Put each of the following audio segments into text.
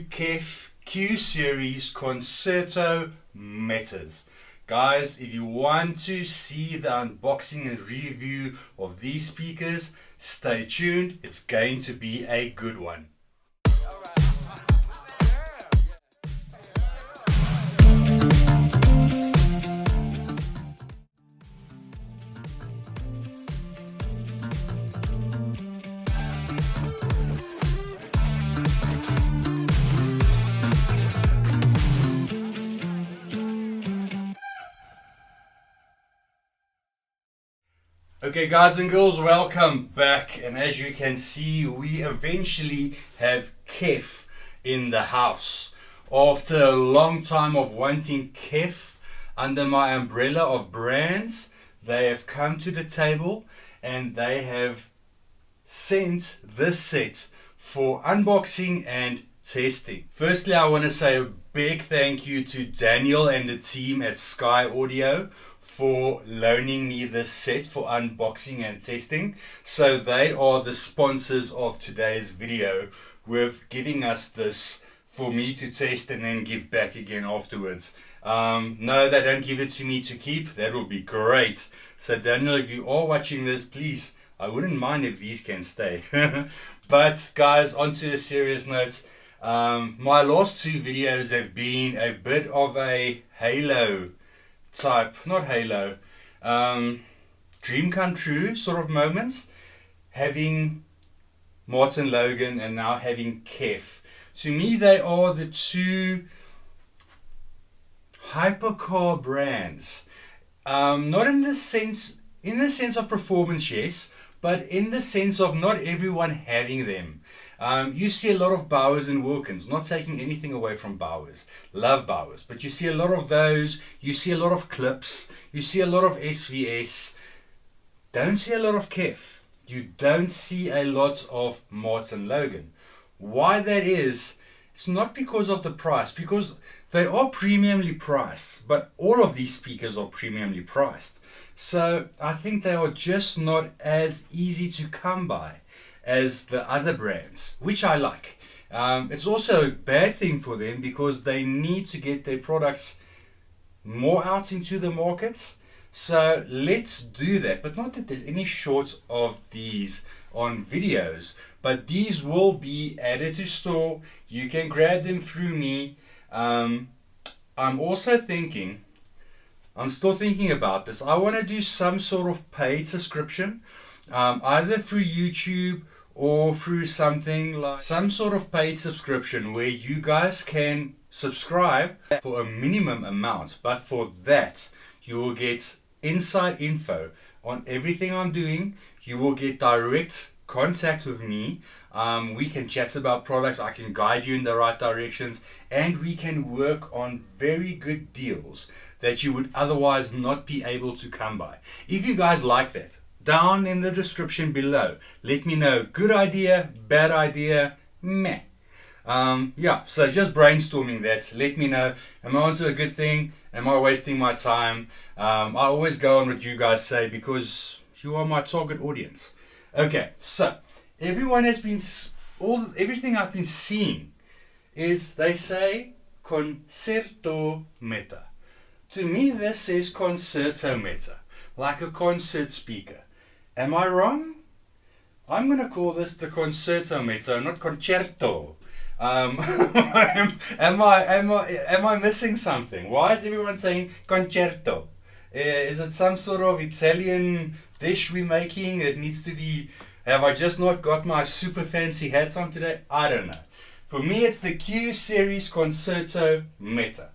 KEF Q Series Concerto Metas. Guys, if you want to see the unboxing and review of these speakers, stay tuned. It's going to be a good one. Okay guys and girls, welcome back, and as you can see, we eventually have KEF in the house. After a long time of wanting KEF under my umbrella of brands, they have come to the table and they have sent this set for unboxing and testing. Firstly, I want to say a big thank you to Daniel and the team at Sky Audio for loaning me this set for unboxing and testing. So they are the sponsors of today's video, with giving us this for me to test and then give back again afterwards. No, they don't give it to me to keep. That would be great. So Daniel, if you are watching this, please, I wouldn't mind if these can stay. But guys, onto a serious note. My last two videos have been a bit of a Halo type, not Halo, dream come true sort of moments, having Martin Logan and now having KEF. To me, they are the two hypercar brands. Not in the sense of performance, yes, but in the sense of not everyone having them. You see a lot of Bowers and Wilkins, not taking anything away from Bowers. Love Bowers, but you see a lot of those. You see a lot of Clips. You see a lot of SVS. Don't see a lot of KEF. You don't see a lot of Martin Logan. Why that is, it's not because of the price, because they are premiumly priced, but all of these speakers are premiumly priced. So I think they are just not as easy to come by as the other brands, which I like. It's also a bad thing for them because they need to get their products more out into the markets. So let's do that, but not that there's any short of these on videos, but these will be added to store. You can grab them through me. I'm also thinking, I'm still thinking about this. I want to do some sort of paid subscription, either through YouTube or through something like some sort of paid subscription where you guys can subscribe for a minimum amount, but for that you will get inside info on everything I'm doing. You will get direct contact with me. We can chat about products, I can guide you in the right directions, and we can work on very good deals that you would otherwise not be able to come by. If you guys like that, down in the description below, let me know. Good idea, bad idea, meh. Yeah, so just brainstorming that. Let me know. Am I onto a good thing? Am I wasting my time? I always go on what you guys say because you are my target audience. Okay, so everyone has been, everything I've been seeing is they say Concerto Meta. To me, this says Concerto Meta, like a concert speaker. Am I wrong? I'm going to call this the Concerto Meta, not Concerto. Am I missing something? Why is everyone saying Concerto? Is it some sort of Italian dish we're making? It needs to be. Have I just not got my super fancy hats on today? I don't know. For me, it's the Q Series Concerto Meta.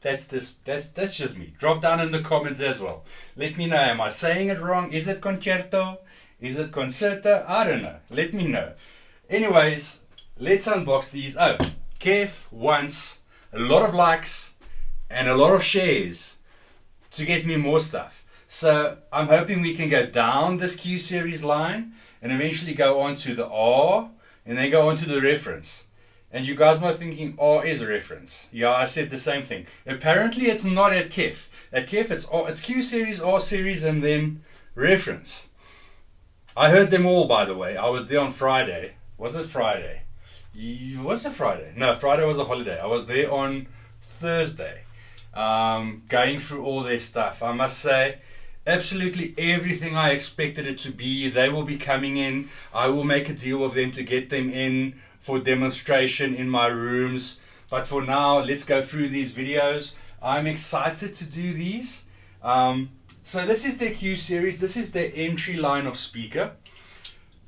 That's just me. Drop down in the comments as well. Let me know. Am I saying it wrong? Is it concerto? Is it concerto? I don't know. Let me know. Anyways, let's unbox these. Oh, KEF wants a lot of likes and a lot of shares to get me more stuff. So I'm hoping we can go down this Q series line and eventually go on to the R and then go on to the reference. And you guys might be thinking, R is a reference. Yeah, I said the same thing. Apparently it's not at KEF. At KEF it's Q series, R series, and then reference. I heard them all, by the way. I was there on Friday. Was it Friday? What's a Friday? No, Friday was a holiday. I was there on Thursday, going through all their stuff. I must say, absolutely everything I expected it to be. They will be coming in. I will make a deal with them to get them in for demonstration in my rooms. But for now, let's go through these videos. I'm excited to do these. So this is their Q series. This is their entry line of speaker.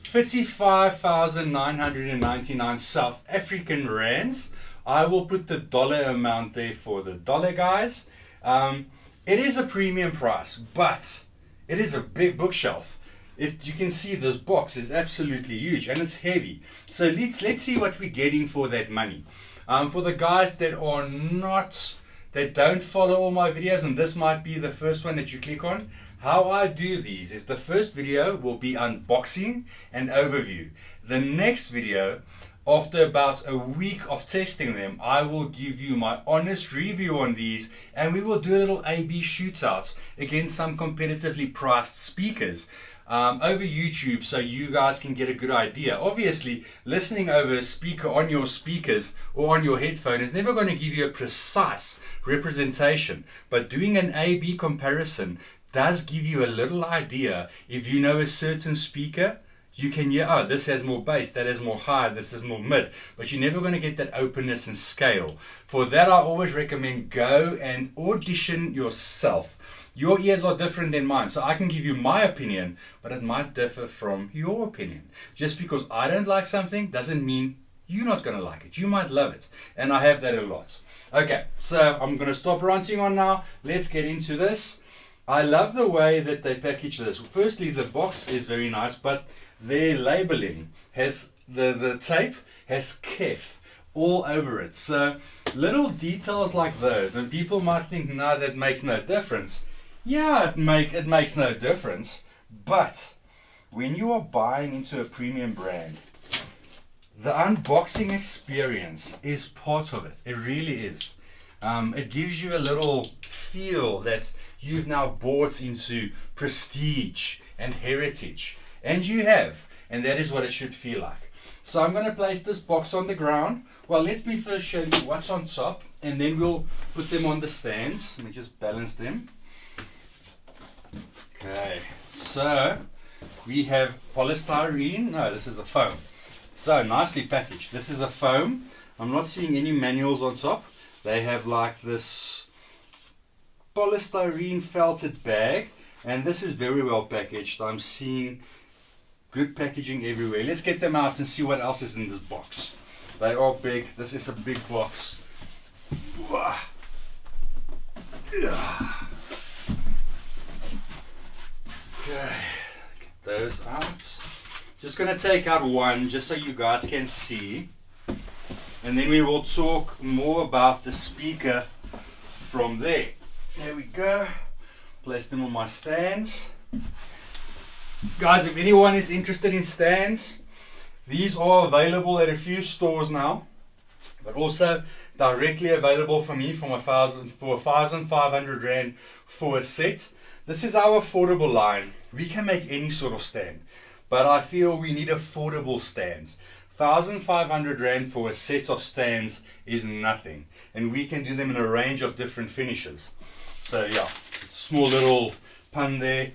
35,999 South African rands. I will put the dollar amount there for the dollar guys. It is a premium price, but it is a big bookshelf. You can see this box is absolutely huge and it's heavy. So let's see what we're getting for that money. For the guys that don't follow all my videos, and this might be the first one that you click on, how I do these is the first video will be unboxing and overview. The next video, after about a week of testing them, I will give you my honest review on these, and we will do a little A/B shootouts against some competitively priced speakers over YouTube, so you guys can get a good idea. Obviously, listening over a speaker on your speakers or on your headphone is never going to give you a precise representation, but doing an A/B comparison does give you a little idea. If you know a certain speaker, you can hear, oh, this has more bass, that has more high, this is more mid, but you're never going to get that openness and scale. For that, I always recommend go and audition yourself. Your ears are different than mine, so I can give you my opinion, but it might differ from your opinion. Just because I don't like something doesn't mean you're not going to like it. You might love it, and I have that a lot. Okay, so I'm going to stop ranting on now. Let's get into this. I love the way that they package this. Firstly, the box is very nice, but their labeling has the tape has KEF all over it. So little details like those, and people might think, no, that makes no difference. Yeah, it makes no difference, but when you are buying into a premium brand, the unboxing experience is part of it. It really is. It gives you a little feel that you've now bought into prestige and heritage, and you have, and that is what it should feel like. So I'm going to place this box on the ground. Well, let me first show you what's on top, and then we'll put them on the stands. Let me just balance them. Okay, so we have polystyrene. No, this is a foam. So nicely packaged. This is a foam. I'm not seeing any manuals on top. They have like this polystyrene felted bag, and this is very well packaged. I'm seeing good packaging everywhere. Let's get them out and see what else is in this box. They are big. This is a big box. Okay, get those out. Just going to take out one just so you guys can see, and then we will talk more about the speaker from there. There we go. Place them on my stands. Guys, if anyone is interested in stands, these are available at a few stores now, but also directly available for me for 1,500 Rand for a set. This is our affordable line. We can make any sort of stand, but I feel we need affordable stands. 1,500 Rand for a set of stands is nothing, and we can do them in a range of different finishes. So yeah, small little pun there,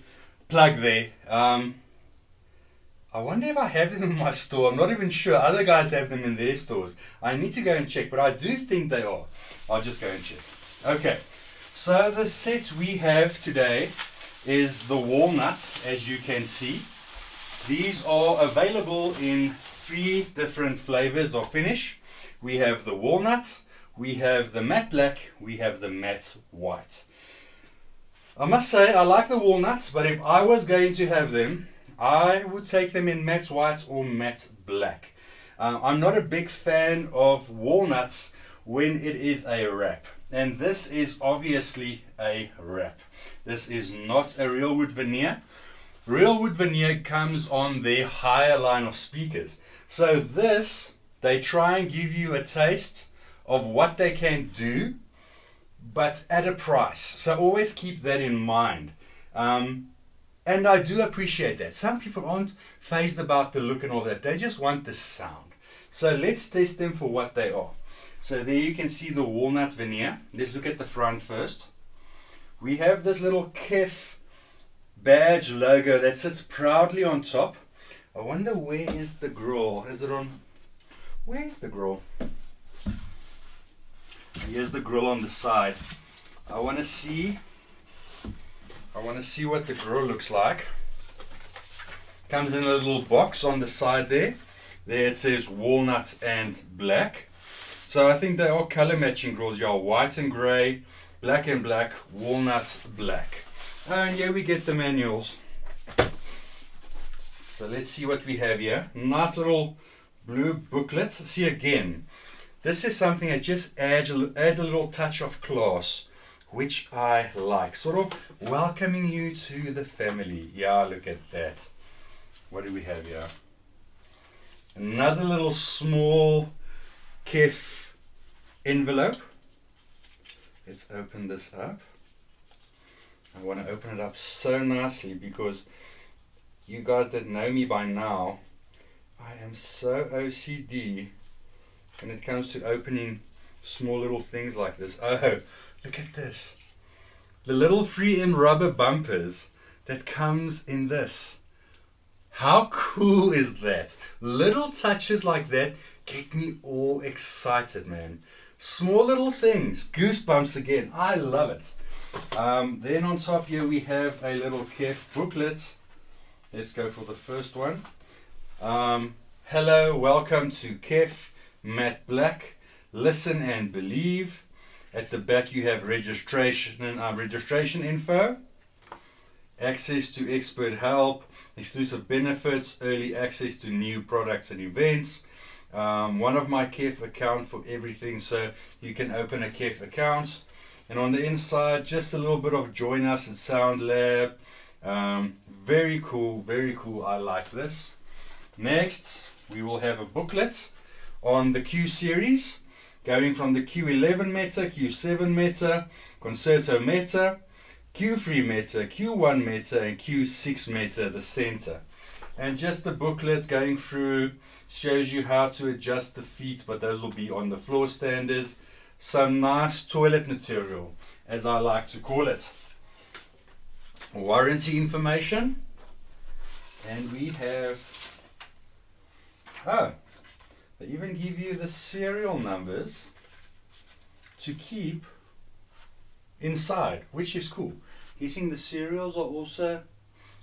plug there. I wonder if I have them in my store. I'm not even sure. Other guys have them in their stores. I need to go and check, but I do think they are. I'll just go and check. Okay, so the set we have today is the walnut, as you can see. These are available in 3 different flavors of finish. We have the walnut, we have the matte black, we have the matte white. I must say I like the walnuts, but if I was going to have them, I would take them in matte white or matte black. I'm not a big fan of walnuts when it is a wrap, and this is obviously a wrap. This is not a real wood veneer. Real wood veneer comes on their higher line of speakers. So this, they try and give you a taste of what they can do, but at a price. So always keep that in mind. And I do appreciate that. Some people aren't fazed about the look and all that. They just want the sound. So let's test them for what they are. So there you can see the walnut veneer. Let's look at the front first. We have this little KEF badge logo that sits proudly on top. I wonder where is the grill? Is it on? Where's the grill? Here's the grill on the side. I want to see what the grill looks like. Comes in a little box on the side there. There it says walnut and black. So I think they are color matching grills. Yeah, white and grey, black and black, walnut black. And here we get the manuals. So let's see what we have here. Nice little blue booklets. See again, this is something that just adds a little touch of class, which I like. Sort of welcoming you to the family. Yeah, look at that. What do we have here? Another little small KEF envelope. Let's open this up. I want to open it up so nicely because you guys that know me by now, I am so OCD when it comes to opening small little things like this. Oh, look at this. The little 3M rubber bumpers that comes in this. How cool is that? Little touches like that get me all excited, man. Small little things, goosebumps again. I love it. Then on top here we have a little KEF booklet. Let's go for the first one. Hello, welcome to KEF Matte Black. Listen and believe. At the back you have registration info, access to expert help, exclusive benefits, early access to new products and events. One of my KEF account for everything, so you can open a KEF account. And on the inside, just a little bit of join us at Sound Lab. Very cool, very cool. I like this. Next, we will have a booklet on the Q series, going from the Q11 Meta, Q7 Meta, Concerto Meta, Q3 Meta, Q1 Meta, and Q6 Meta, the center. And just the booklet going through shows you how to adjust the feet, but those will be on the floor standers. Some nice toilet material, as I like to call it. Warranty information. And we have, they even give you the serial numbers to keep inside, which is cool. Guessing the serials are also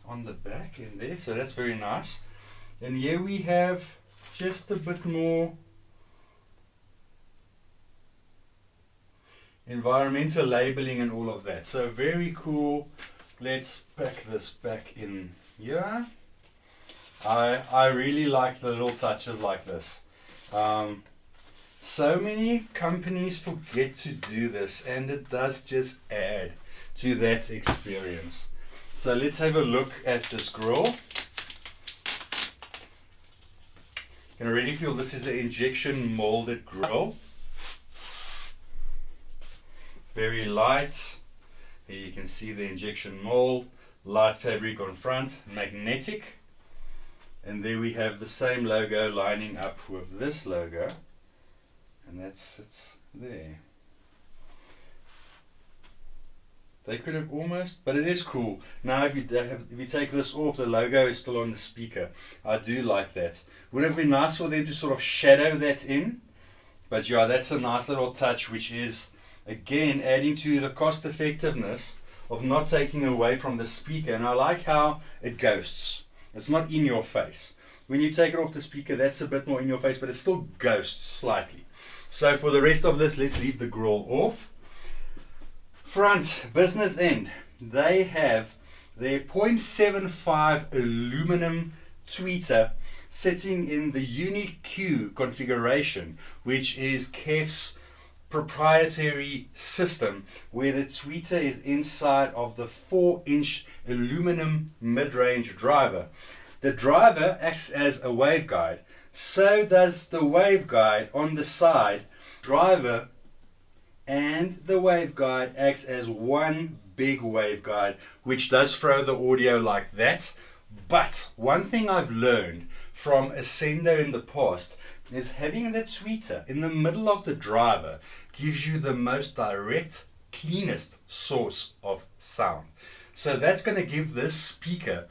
on the back in there, so that's very nice. And here we have just a bit more environmental labeling and all of that. So very cool. Let's pack this back in here. I really like the little touches like this. So many companies forget to do this, and it does just add to that experience. So let's have a look at this grill. You can already feel this is an injection molded grill. Very light. Here you can see the injection mold, light fabric on front, magnetic. And there we have the same logo lining up with this logo. And that sits there. They could have almost, but it is cool. Now if you take this off, the logo is still on the speaker. I do like that. Would have been nice for them to sort of shadow that in. But yeah, that's a nice little touch, which is, again, adding to the cost effectiveness of not taking away from the speaker. And I like how it ghosts. It's not in your face. When you take it off the speaker, that's a bit more in your face, but it still ghosts slightly. So for the rest of this, let's leave the grill off. Front, business end. They have their 0.75 aluminum tweeter sitting in the Uni-Q configuration, which is KEF's proprietary system, where the tweeter is inside of the 4-inch aluminum mid-range driver. The driver acts as a waveguide. So does the waveguide on the side. Driver and the waveguide acts as one big waveguide, which does throw the audio like that. But one thing I've learned from Ascendo in the past, is having that tweeter in the middle of the driver gives you the most direct, cleanest source of sound. So that's going to give this speaker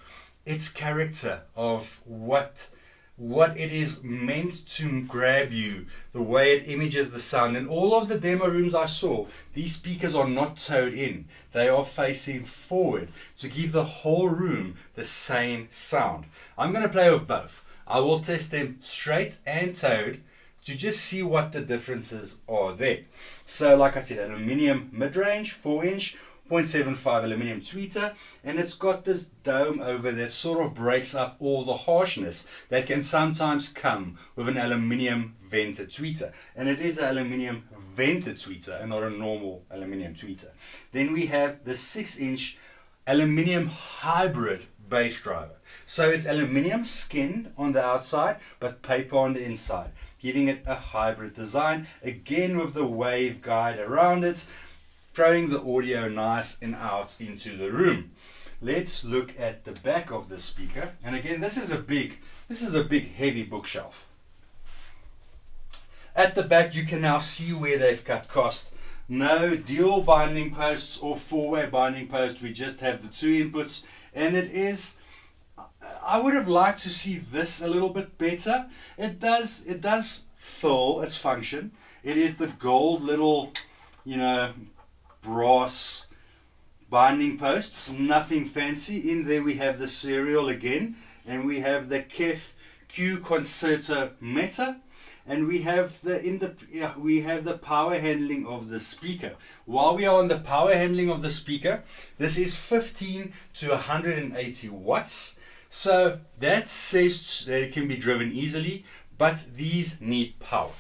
its character of what it is meant to grab you, the way it images the sound. In all of the demo rooms I saw, these speakers are not towed in. They are facing forward to give the whole room the same sound. I'm going to play with both. I will test them straight and towed to just see what the differences are there. So like I said, aluminium mid-range, 4-inch, 0.75 aluminium tweeter, and it's got this dome over that sort of breaks up all the harshness that can sometimes come with an aluminium vented tweeter. And it is an aluminium vented tweeter and not a normal aluminium tweeter. Then we have the 6-inch aluminium hybrid bass driver. So it's aluminium skinned on the outside but paper on the inside, giving it a hybrid design, again with the wave guide around it, throwing the audio nice and out into the room. Let's look at the back of the speaker. And again, this is a big heavy bookshelf. At the back you can now see where they've cut cost. No dual binding posts or four-way binding posts. We just have the 2 inputs, and it is, I would have liked to see this a little bit better. It does fill its function. It is the gold little, brass binding posts, nothing fancy. In there we have the serial again, and we have the KEF Q Concerto Meta, and we have the power handling of the speaker. While we are on the power handling of the speaker, this is 15 to 180 watts. So that says that it can be driven easily, but these need power.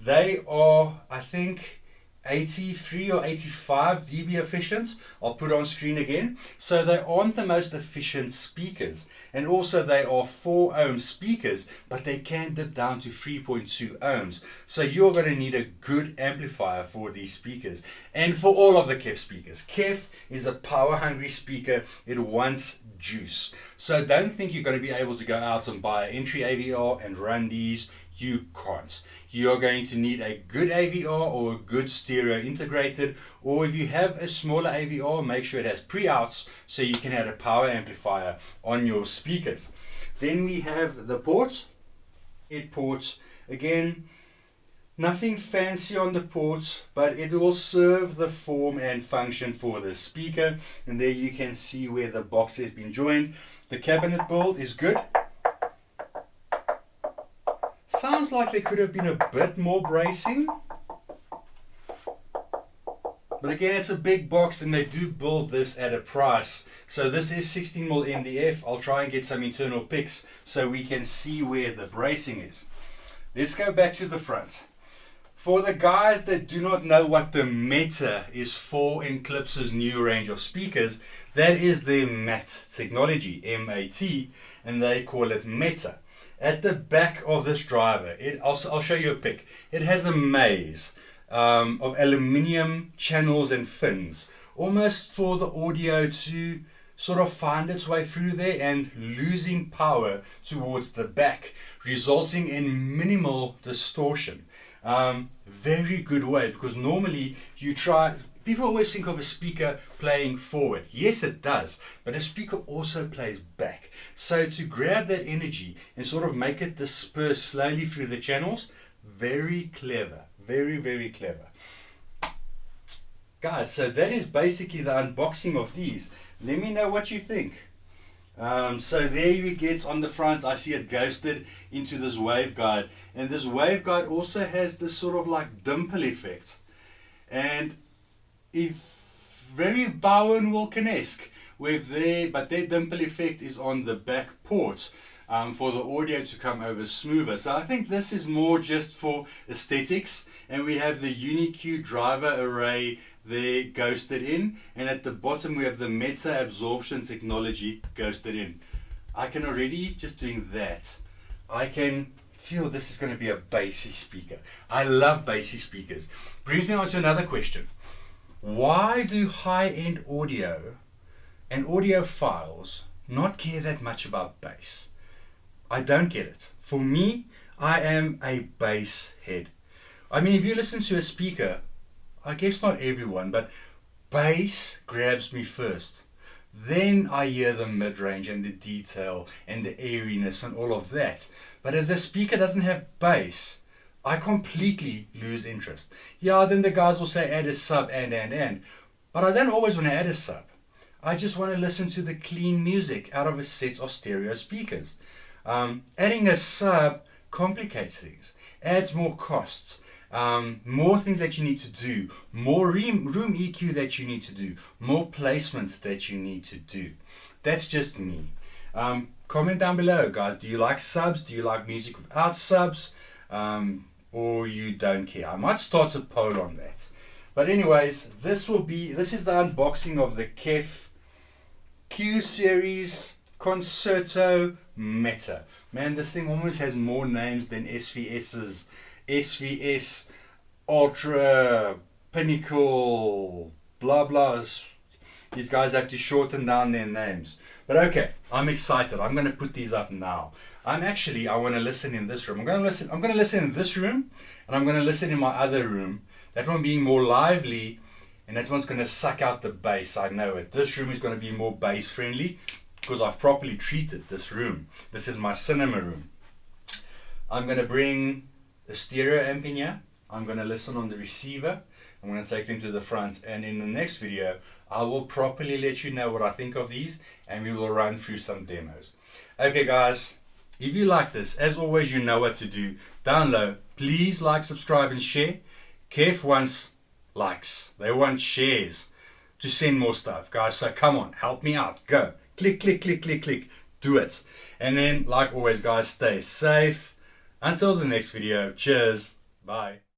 They are, I think, 83 or 85 dB efficient. I'll put on screen again. So they aren't the most efficient speakers, and also they are 4 ohm speakers, but they can dip down to 3.2 ohms. So you're going to need a good amplifier for these speakers, and for all of the KEF speakers. KEF is a power hungry speaker. It wants juice. So don't think you're going to be able to go out and buy an entry AVR and run these. You can't. You're going to need a good AVR or a good stereo integrated, or if you have a smaller AVR, make sure it has pre-outs so you can add a power amplifier on your speakers. Then we have the port. Again, nothing fancy on the port, but it will serve the form and function for the speaker. And there you can see where the box has been joined. The cabinet build is good. Sounds like there could have been a bit more bracing, but again, it's a big box and they do build this at a price. So this is 16mm MDF. I'll try and get some internal pics so we can see where the bracing is. Let's go back to the front. For the guys that do not know what the Meta is for in Klipsch's new range of speakers, that is their MAT technology, M-A-T, and they call it Meta. At the back of this driver, I'll show you a pic. It has a maze of aluminium channels and fins, almost for the audio to sort of find its way through there and losing power towards the back, resulting in minimal distortion. Very good way, because normally people always think of a speaker playing forward. Yes, it does, but a speaker also plays back. So to grab that energy and sort of make it disperse slowly through the channels, very clever, very, very clever. Guys, so that is basically the unboxing of these. Let me know what you think. So there you get on the front, I see it ghosted into this waveguide, and this waveguide also has this sort of like dimple effect, and very Bowen Wilkinesque with but their dimple effect is on the back port for the audio to come over smoother. So I think this is more just for aesthetics, and we have the Uni-Q driver array there ghosted in, and at the bottom we have the Meta absorption technology ghosted in. I can already, just doing that, I can feel this is going to be a bassy speaker. I love bassy speakers. Brings me on to another question. Why do high-end audio and audiophiles not care that much about bass? I don't get it. For me, I am a bass head. I mean, if you listen to a speaker, I guess not everyone, but bass grabs me first. Then I hear the mid-range and the detail and the airiness and all of that. But if the speaker doesn't have bass, I completely lose interest. Yeah, then the guys will say add a sub and. But I don't always want to add a sub. I just want to listen to the clean music out of a set of stereo speakers. Adding a sub complicates things, adds more costs, more things that you need to do, more room EQ that you need to do, more placement that you need to do. That's just me. Comment down below, guys. Do you like subs? Do you like music without subs? Or you don't care? I might start a poll on that. But anyways, this is the unboxing of the KEF Q series Concerto Meta. Man, this thing almost has more names than SVS's. SVS, Ultra, Pinnacle, blah blah. These guys have to shorten down their names. But okay, I'm excited. I'm going to put these up now. I want to listen in this room. I'm going to listen in this room, and I'm going to listen in my other room. That one being more lively, and that one's going to suck out the bass. I know it. This room is going to be more bass friendly because I've properly treated this room. This is my cinema room. I'm going to bring the stereo amp in here. I'm going to listen on the receiver. I'm going to take them to the front, and in the next video I will properly let you know what I think of these, and we will run through some demos. Okay guys, if you like this, as always, you know what to do. Down low, please like, subscribe and share. KEF wants likes, they want shares to send more stuff, guys. So come on, help me out. Go, click, click, click, click, click, do it. And then, like always guys, stay safe. Until the next video, cheers, bye.